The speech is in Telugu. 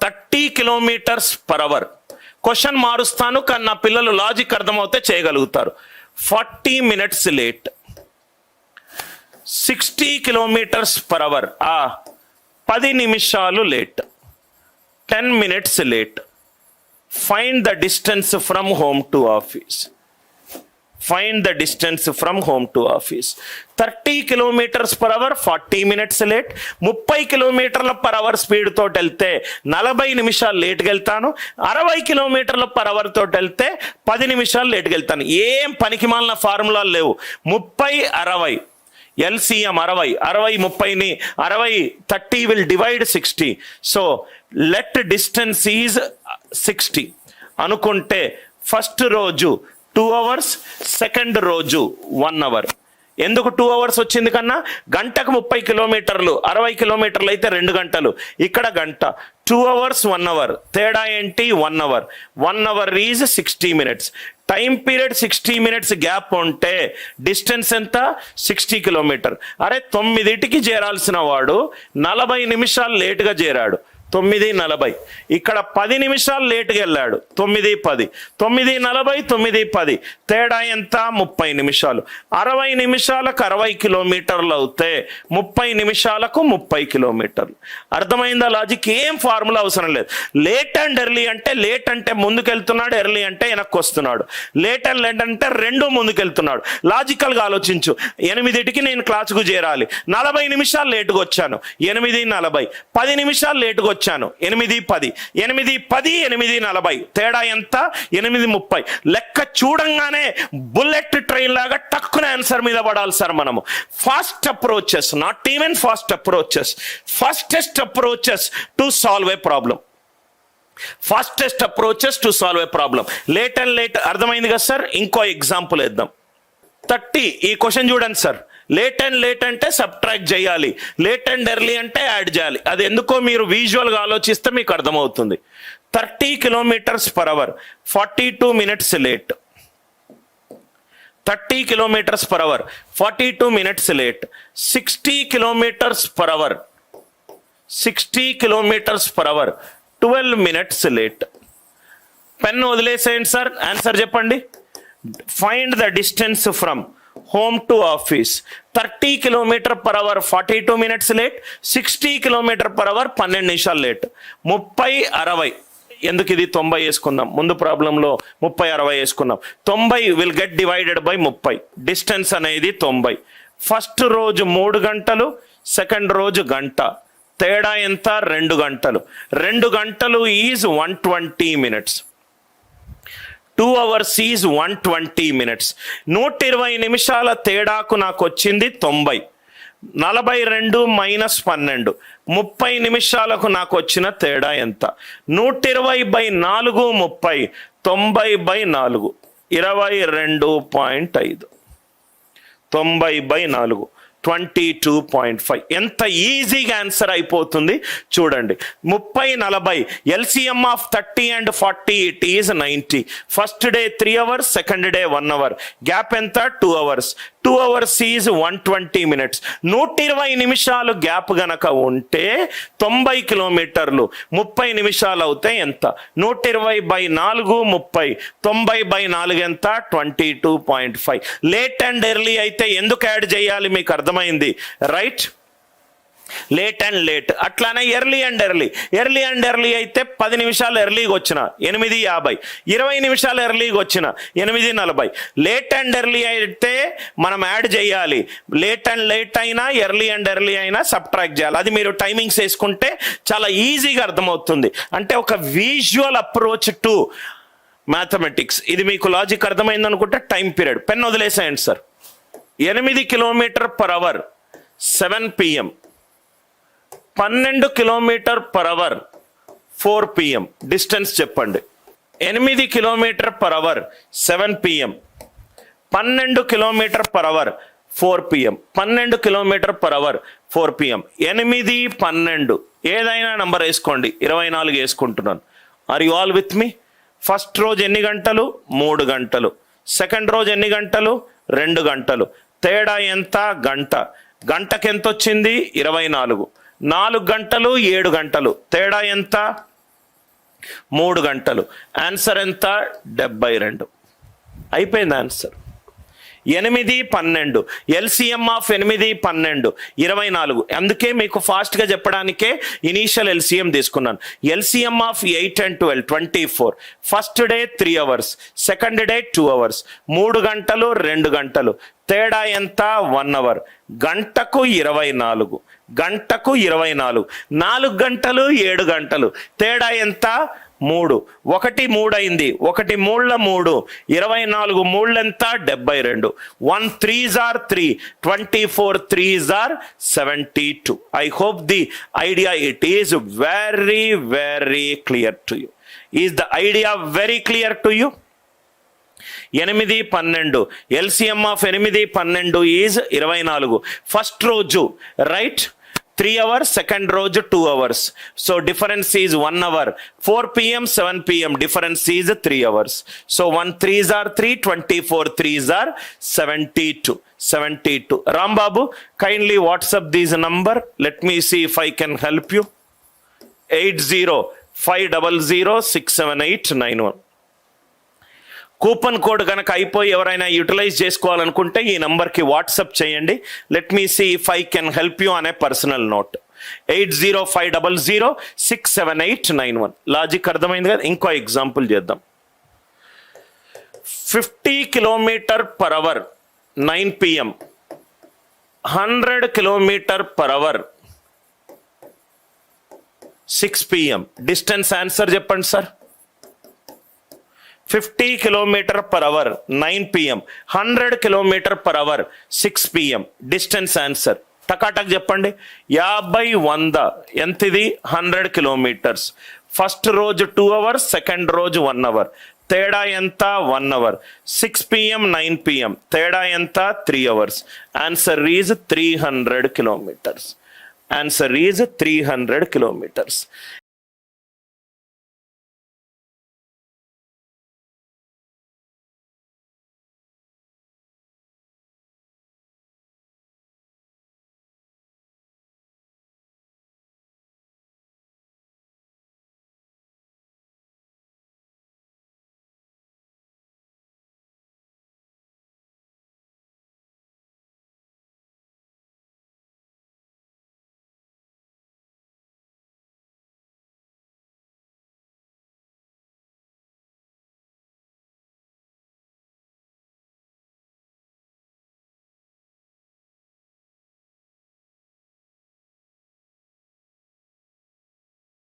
30 km/h. క్వశ్చన్ మారుస్తాను కానీ నా పిల్లలు లాజిక్ అర్థమవుతే చేయగలుగుతారు. 40 minutes లేట్. 60 km/h 10 నిమిషాలు late. 10 minutes late. Find the distance from home to office. Find the distance from home to office. 30 km/h 40 minutes late. 30 km/h speed తోటి వెళ్తే 40 నిమిషాలు లేట్కి వెళ్తాను. 60 km/h తోటి వెళ్తే 10 నిమిషాలు లేట్కి వెళ్తాను. ఏం పనికి మాలిన ఫార్ములాలు లేవు. 30 60 LCM 60 30ని 60 30 will divide 60. So let distance is 60 అనుకుంటే ఫస్ట్ రోజు 2 hours, సెకండ్ రోజు 1 hour. ఎందుకు 2 hours వచ్చింది కన్నా? గంటకు 30 కిలోమీటర్లు, 60 కిలోమీటర్లు అయితే 2 గంటలు, ఇక్కడ గంట. 2 hours 1 hour, తేడా ఏంటి? 1 hour. 1 hour is 60 minutes. Time period 60 minutes gap ఉంటే డిస్టెన్స్ ఎంత? 60 కిలోమీటర్. అరే 9కి చేరాల్సిన వాడు 40 నిమిషాలు లేటుగా చేరాడు. 9:40. ఇక్కడ 10 నిమిషాలు లేటుగా వెళ్ళాడు. 9:10. 9:40 9:10 తేడా ఎంత? 30 నిమిషాలు. 60 నిమిషాలకు 60 కిలోమీటర్లు అవుతే 30 నిమిషాలకు 30 కిలోమీటర్లు. అర్థమైందా లాజిక్? ఏం ఫార్ములా అవసరం లేదు. లేట్ అండ్ ఎర్లీ అంటే లేట్ అంటే ముందుకెళ్తున్నాడు, ఎర్లీ అంటే వెనక్కి వస్తున్నాడు. లేట్ అండ్ లేట్ అంటే రెండు ముందుకెళ్తున్నాడు. లాజికల్గా ఆలోచించు. 8కి నేను క్లాసుకు చేరాలి, 40 నిమిషాలు లేటుగా వచ్చాను. 8:40. 10 నిమిషాలు లేటుగా వచ్చాను. 8:10. 8:10 8:40 తేడా ఎంత? 8:30. లెక్క చూడంగానే బుల్లెట్ ట్రైన్ లాగా టక్కున ఆన్సర్ మీద పడాలి సార్ మనము. Fast approaches, not even fast approaches, fastest approaches to solve A problem. Fastest approaches to solve A problem. Late and late అర్థమైంది కదా సార్? ఇంకో ఎగ్జాంపుల్ ఇద్దాం. 30. ఈ క్వశ్చన్ చూడండి సార్. లేట్ అండ్ లేట్ అంటే సబ్ట్రాక్ట్ చేయాలి, లేట్ అండ్ ఎర్లీ అంటే యాడ్ చేయాలి. అది ఎందుకో మీరు విజువల్గా ఆలోచిస్తే మీకు అర్థమవుతుంది. 30 km/h 42 minutes late. 30 km/h 42 minutes late. 60 km/h 60 km/h 12 minutes late. Pen వదిలేసేయండి సార్, ఆన్సర్ చెప్పండి. Find the distance from home to office. 30 km/h 42 minutes late. 60 km/h 12 నిమిషాలు లేట్. 30 60. ఎందుకు ఇది 90 వేసుకుందాం? ముందు ప్రాబ్లంలో 30 60 వేసుకున్నాం. 90 will get divided by 30. Distance అనేది 90. ఫస్ట్ రోజు 3 గంటలు, సెకండ్ రోజు గంట. తేడా ఎంత? 2 గంటలు. 2 గంటలు is 120 minutes. 2 hours is 120 minutes. 120 నిమిషాల తేడాకు నాకు వచ్చింది 90. 42 - 12 30 నిమిషాలకు నాకు వచ్చిన తేడా ఎంత? 120/4 30. 90/4 22.5. 90/4 22.5. ఎంత ఈజీగా ఆన్సర్ అయిపోతుంది చూడండి. 30 40 LCM of 30 and 40 it is 90. First day 3 hours, second day 1 hour. Gap ఎంత? 2 hours. 2 hours is 120 minutes. 120 నిమిషాలు గ్యాప్ గనక ఉంటే 90 కిలోమీటర్లు 30 నిమిషాలు అవుతే ఎంత? 120/4 30. 90/4 ఎంత? 22.5. లేట్ అండ్ ఎర్లీ అయితే ఎందుకు యాడ్ చేయాలి మీకు అర్థమైంది రైట్? Late and late. అట్లానే early and early. Early and early అయితే 10 నిమిషాలు ఎర్లీగా వచ్చిన 8:50. 20 నిమిషాలు ఎర్లీగా వచ్చిన 8:40. లేట్ అండ్ ఎర్లీ అయితే మనం యాడ్ చేయాలి. లేట్ అండ్ లేట్ అయినా ఎర్లీ అండ్ ఎర్లీ అయినా సబ్ట్రాక్ట్ చేయాలి. అది మీరు టైమింగ్స్ వేసుకుంటే చాలా ఈజీగా అర్థమవుతుంది. అంటే ఒక విజువల్ అప్రోచ్ టు మ్యాథమెటిక్స్. ఇది మీకు లాజిక్ అర్థమైంది అనుకుంటే టైం పీరియడ్. పెన్ వదిలేసేయండి sir. 8 km/h 7 PM. 12 km/h 4 PM. Distance చెప్పండి. 8 km/h 7 PM. 12 km/h 4 PM. 12 km/h 4 PM. 8 12 ఏదైనా నంబర్ వేసుకోండి. 24 వేసుకుంటున్నాను. Are you all with me? First రోజు ఎన్ని గంటలు? 3 గంటలు. సెకండ్ రోజు ఎన్ని గంటలు? 2 గంటలు. తేడా ఎంత? గంట. గంటకి ఎంత వచ్చింది? 24. 4 గంటలు 7 గంటలు. తేడా ఎంత? 3 గంటలు. ఆన్సర్ ఎంత? 72. అయిపోయింది ఆన్సర్. 8, 12 LCM of 8, 12 24. అందుకే మీకు ఫాస్ట్గా చెప్పడానికే ఇనీషియల్ ఎల్సిఎం తీసుకున్నాను. LCM of 8 and 12 24. First day 3 hours, second day 2 hours, 3 గంటలు 2 గంటలు, తేడా ఎంత? 1 hour. గంటకు 24, గంటకు 24, 4 గంటలు 7 గంటలు, తేడా ఎంత? 3. 1 3 అయింది, 1 3 3, 24 3 ఎంత? 72. 1 3s are 3, 24 3s are 72. I hope the idea it is very, very clear to you. Is the idea very clear to you? 8, 12 LCM of 8, 12 is 24. First రోజు రైట్ 3 hours, సెకండ్ రోజు 2 hours. So difference is 1 hour. 4 PM 7 PM difference is 3 hours. So 1 3s are 3, 24 3s are 72. 72. Rambabu, kindly WhatsApp this number. Let me see if I can help you. 8050067891. Coupon code కనుక అయిపోయి ఎవరైనా యూటిలైజ్ చేసుకోవాలనుకుంటే ఈ నంబర్కి వాట్సాప్ చేయండి. Let me see if I can help you అనే పర్సనల్ నోట్. 8050067891. లాజిక్ అర్థమైంది కదా? ఇంకో ఎగ్జాంపుల్ చేద్దాం. 50 km/h 9 PM, 100 km/h 6 PM. Distance answer చెప్పండి sir. 50 km/h 9 PM, 100 km/h 6 PM. Distance answer టకాటక్ చెప్పండి. 50 100 ఎంత ఇది? 100 kilometers. ఫస్ట్ రోజు 2 hours, సెకండ్ రోజు 1 hour, తేడా ఎంత? 1 hour. 6 PM 9 PM, తేడా ఎంత? 3 hours. Answer is 300 kilometers. Answer is 300 kilometers.